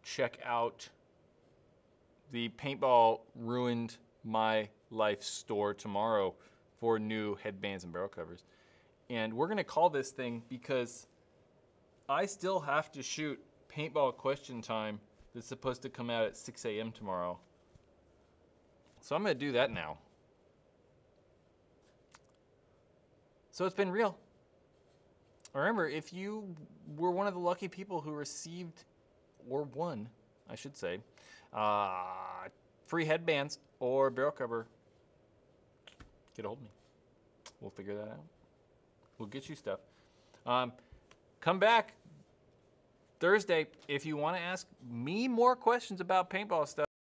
check out the Paintball Ruined My Life store tomorrow for new headbands and barrel covers. And we're going to call this thing because I still have to shoot Paintball Question Time that's supposed to come out at 6 a.m. tomorrow. So I'm going to do that now. So it's been real. Remember, if you were one of the lucky people who received, or won, I should say, free headbands or barrel cover, get a hold of me. We'll figure that out. We'll get you stuff. Come back Thursday if you want to ask me more questions about paintball stuff.